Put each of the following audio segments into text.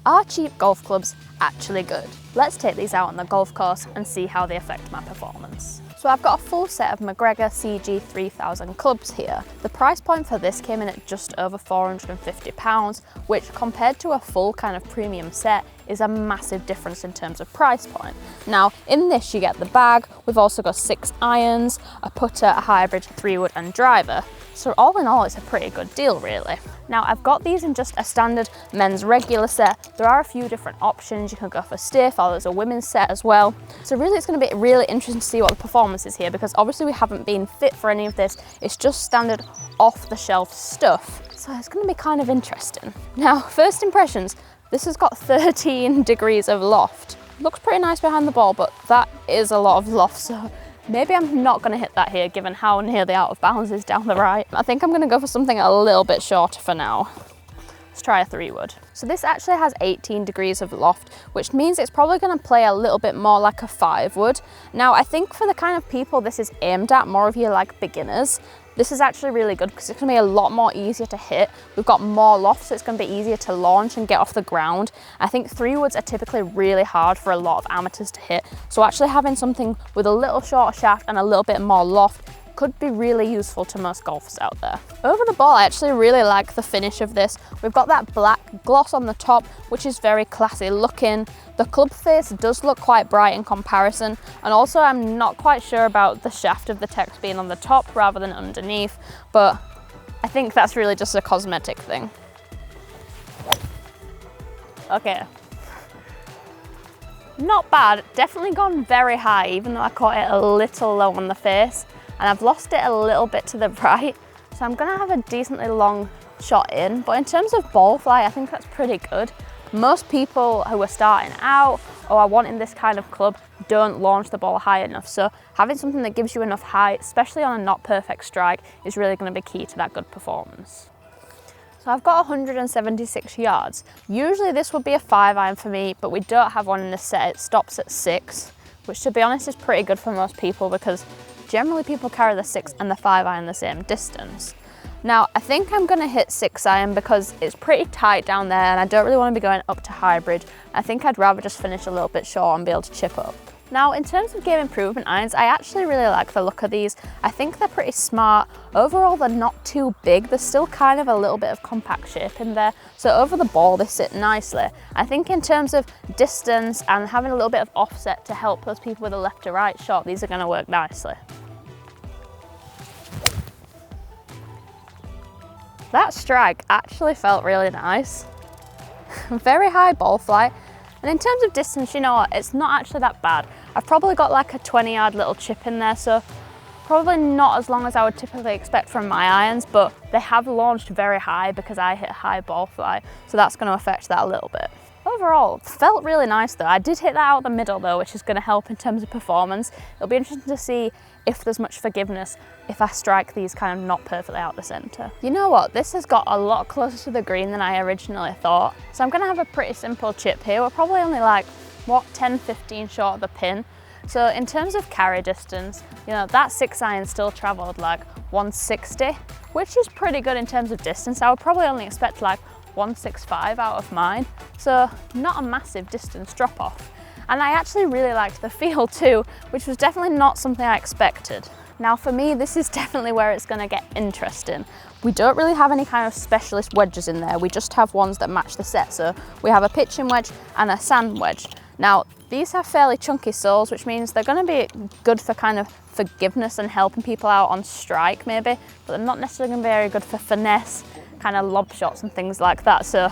Are cheap golf clubs actually good? Let's take these out on the golf course and see how they affect my performance. So I've got a full set of McGregor CG 3000 clubs here. The price point for this came in at just over £450, which compared to a full kind of premium set is a massive difference in terms of price point. Now in this you get the bag, we've also got 6 irons, a putter, a hybrid, 3-wood and driver. So all in all it's a pretty good deal really. Now I've got these in just a standard men's regular set. There are a few different options. You can go for stiff or there's a women's set as well. So really it's going to be really interesting to see what the performance is here, because obviously we haven't been fit for any of this. It's just standard off the shelf stuff. So it's going to be kind of interesting. Now first impressions, this has got 13 degrees of loft. Looks pretty nice behind the ball, but that is a lot of loft. So maybe I'm not going to hit that here given how near the out of bounds is down the right. I think I'm going to go for something a little bit shorter for now. Let's try a 3-wood. So this actually has 18 degrees of loft, which means it's probably going to play a little bit more like a 5-wood. Now I think for the kind of people this is aimed at, more of you like beginners, this is actually really good because it's going to be a lot more easier to hit. We've got more loft, so it's going to be easier to launch and get off the ground. I think 3-woods are typically really hard for a lot of amateurs to hit. So actually having something with a little shorter shaft and a little bit more loft could be really useful to most golfers out there. Over the ball, I actually really like the finish of this. We've got that black gloss on the top, which is very classy looking. The club face does look quite bright in comparison, and also I'm not quite sure about the shaft of the text being on the top rather than underneath, but I think that's really just a cosmetic thing. Okay. Not bad, definitely gone very high, even though I caught it a little low on the face. And I've lost it a little bit to the right, so I'm gonna have a decently long shot in. But in terms of ball flight, I think that's pretty good. Most people who are starting out or are wanting this kind of club don't launch the ball high enough. So having something that gives you enough height, especially on a not perfect strike, is really gonna be key to that good performance. So I've got 176 yards. Usually this would be a 5-iron for me, but we don't have one in this set. It stops at 6, which to be honest is pretty good for most people because generally people carry the 6 and the 5-iron the same distance. Now I think I'm going to hit 6-iron because it's pretty tight down there and I don't really want to be going up to hybrid. I think I'd rather just finish a little bit short and be able to chip up. Now in terms of game improvement irons, I actually really like the look of these. I think they're pretty smart. Overall they're not too big, there's still kind of a little bit of compact shape in there. So over the ball they sit nicely. I think in terms of distance and having a little bit of offset to help those people with a left to right shot, these are going to work nicely. That strike actually felt really nice. Very high ball flight. And in terms of distance, you know what, it's not actually that bad. I've probably got like a 20-yard little chip in there, so probably not as long as I would typically expect from my irons, but they have launched very high because I hit high ball flight, so that's going to affect that a little bit. Overall, felt really nice though. I did hit that out the middle though, which is going to help in terms of performance. It'll be interesting to see if there's much forgiveness if I strike these kind of not perfectly out the centre. You know what, this has got a lot closer to the green than I originally thought. So I'm going to have a pretty simple chip here. We're probably only like, what, 10-15 short of the pin. So in terms of carry distance, you know, that 6-iron still travelled like 160, which is pretty good in terms of distance. I would probably only expect like 165 out of mine, so not a massive distance drop off. And I actually really liked the feel too, which was definitely not something I expected. Now for me, this is definitely where it's going to get interesting. We don't really have any kind of specialist wedges in there, we just have ones that match the set. So we have a pitching wedge and a sand wedge. Now these have fairly chunky soles, which means they're going to be good for kind of forgiveness and helping people out on strike maybe, but they're not necessarily going to be very good for finesse, kind of lob shots and things like that. So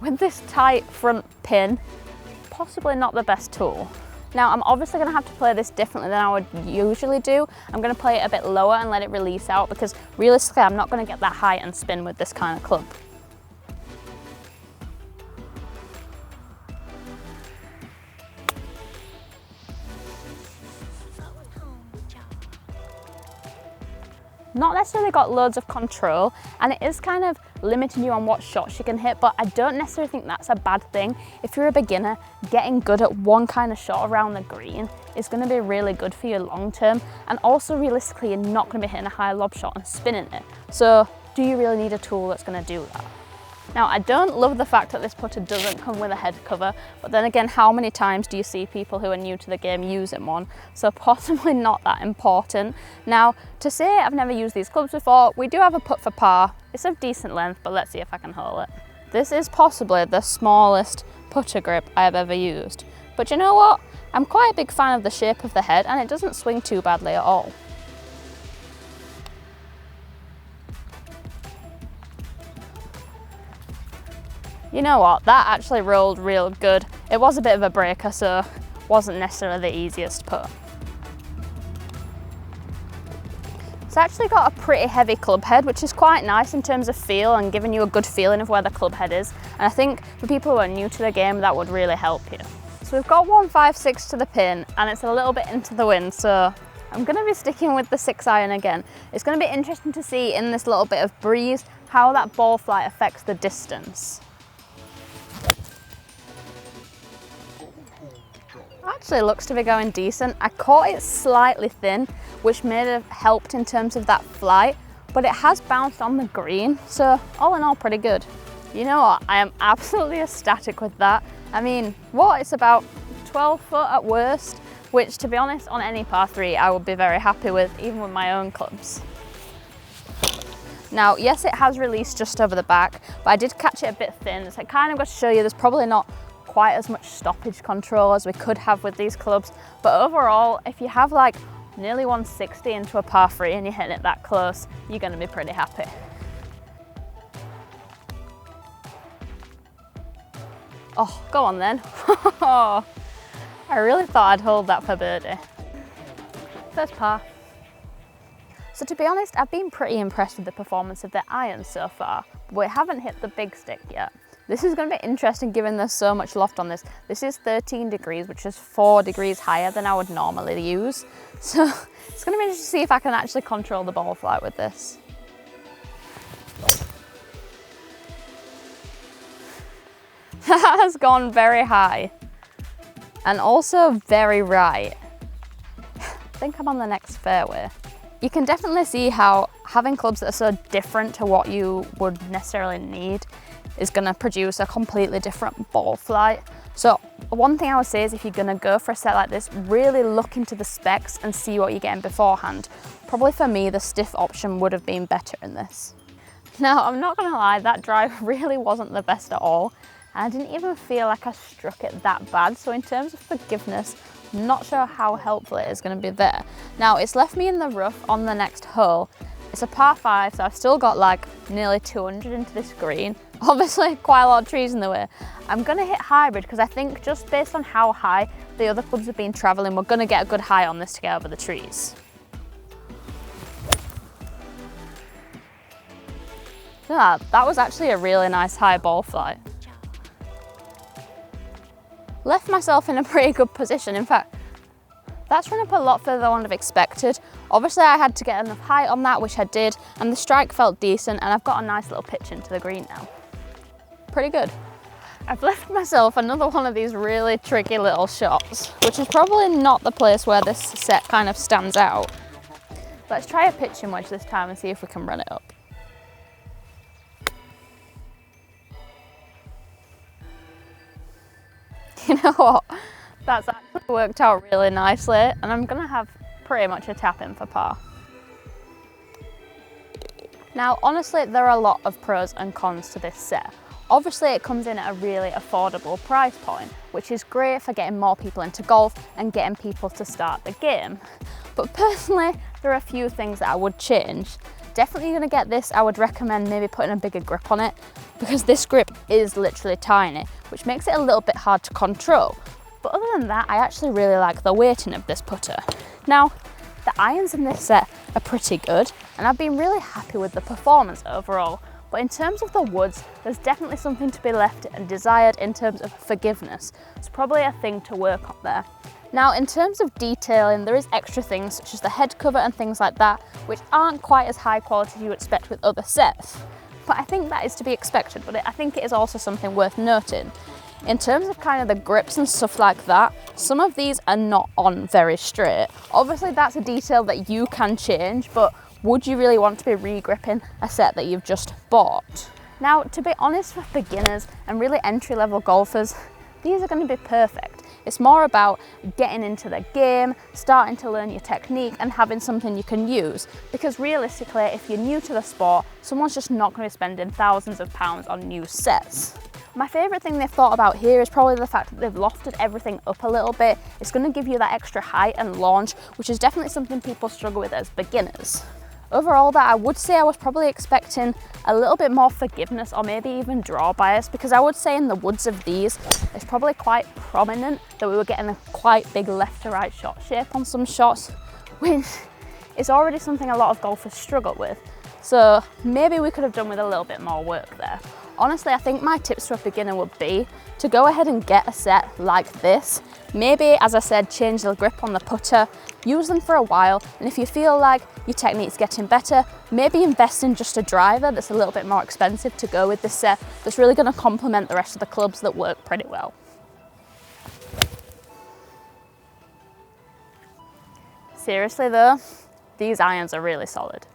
with this tight front pin, possibly not the best tool. Now I'm obviously going to have to play this differently than I would usually do. I'm going to play it a bit lower and let it release out because realistically I'm not going to get that height and spin with this kind of club. Not necessarily got loads of control, and it is kind of limiting you on what shots you can hit, but I don't necessarily think that's a bad thing. If you're a beginner, getting good at one kind of shot around the green is going to be really good for you long term, and also realistically you're not going to be hitting a high lob shot and spinning it. So do you really need a tool that's going to do that? Now, I don't love the fact that this putter doesn't come with a head cover, but then again, how many times do you see people who are new to the game using one? So possibly not that important. Now, to say I've never used these clubs before, we do have a putt for par. It's of decent length, but let's see if I can hole it. This is possibly the smallest putter grip I have ever used. But you know what? I'm quite a big fan of the shape of the head, and it doesn't swing too badly at all. You know what, that actually rolled real good. It was a bit of a breaker, so wasn't necessarily the easiest putt. It's actually got a pretty heavy club head, which is quite nice in terms of feel and giving you a good feeling of where the club head is. And I think for people who are new to the game, that would really help you. So we've got 156 to the pin, and it's a little bit into the wind, so I'm gonna be sticking with the 6-iron again. It's gonna be interesting to see in this little bit of breeze how that ball flight affects the distance. Actually looks to be going decent. I caught it slightly thin, which may have helped in terms of that flight, but it has bounced on the green, so all in all pretty good. You know what, I am absolutely ecstatic with that. I mean, what, it's about 12 foot at worst, which to be honest, on any par 3, I would be very happy with, even with my own clubs. Now, yes, it has released just over the back, but I did catch it a bit thin, so I kind of got to show you there's probably not quite as much stoppage control as we could have with these clubs, but overall, if you have like nearly 160 into a par 3 and you're hitting it that close, you're going to be pretty happy. Oh, go on then. I really thought I'd hold that for birdie. First par. So to be honest, I've been pretty impressed with the performance of the irons so far, but we haven't hit the big stick yet. This is going to be interesting given there's so much loft on this. This is 13 degrees, which is 4 degrees higher than I would normally use. So it's going to be interesting to see if I can actually control the ball flight with this. That has gone very high and also very right. I think I'm on the next fairway. You can definitely see how having clubs that are so different to what you would necessarily need is going to produce a completely different ball flight. So one thing I would say is if you're going to go for a set like this, really look into the specs and see what you're getting beforehand. Probably for me, the stiff option would have been better in this. Now, I'm not going to lie, that drive really wasn't the best at all. And I didn't even feel like I struck it that bad. So in terms of forgiveness, I'm not sure how helpful it is going to be there. Now, it's left me in the rough on the next hole. It's a par 5, so I've still got like nearly 200 into this green. Obviously quite a lot of trees in the way. I'm going to hit hybrid because I think just based on how high the other clubs have been travelling, we're going to get a good high on this to get over the trees. Yeah, that was actually a really nice high ball flight. Left myself in a pretty good position. In fact, that's run up a lot further than I would have expected. Obviously I had to get enough height on that, which I did, and the strike felt decent, and I've got a nice little pitch into the green now. Pretty good. I've left myself another one of these really tricky little shots, which is probably not the place where this set kind of stands out. Let's try a pitching wedge this time and see if we can run it up. You know what? That's actually worked out really nicely, and I'm going to have pretty much a tap in for par. Now, honestly, there are a lot of pros and cons to this set. Obviously, it comes in at a really affordable price point, which is great for getting more people into golf and getting people to start the game. But personally, there are a few things that I would change. Definitely going to get this, I would recommend maybe putting a bigger grip on it, because this grip is literally tiny, which makes it a little bit hard to control. But other than that, I actually really like the weighting of this putter. Now, the irons in this set are pretty good, and I've been really happy with the performance overall. But in terms of the woods, there's definitely something to be left and desired in terms of forgiveness. It's probably a thing to work on there. Now, in terms of detailing, there is extra things such as the head cover and things like that, which aren't quite as high quality as you would expect with other sets. But I think that is to be expected, but I think it is also something worth noting. In terms of kind of the grips and stuff like that, some of these are not on very straight. Obviously that's a detail that you can change, but would you really want to be re-gripping a set that you've just bought? Now, to be honest, with beginners and really entry-level golfers, these are going to be perfect. It's more about getting into the game, starting to learn your technique and having something you can use. Because realistically, if you're new to the sport, someone's just not going to be spending thousands of pounds on new sets. My favourite thing they've thought about here is probably the fact that they've lofted everything up a little bit. It's going to give you that extra height and launch, which is definitely something people struggle with as beginners. Overall, that I would say I was probably expecting a little bit more forgiveness or maybe even draw bias, because I would say in the woods of these, it's probably quite prominent that we were getting a quite big left to right shot shape on some shots, which is already something a lot of golfers struggle with. So maybe we could have done with a little bit more work there. Honestly, I think my tips to a beginner would be to go ahead and get a set like this. Maybe, as I said, change the grip on the putter, use them for a while, and if you feel like your technique's getting better, maybe invest in just a driver that's a little bit more expensive to go with this set, that's really going to complement the rest of the clubs that work pretty well. Seriously though, these irons are really solid.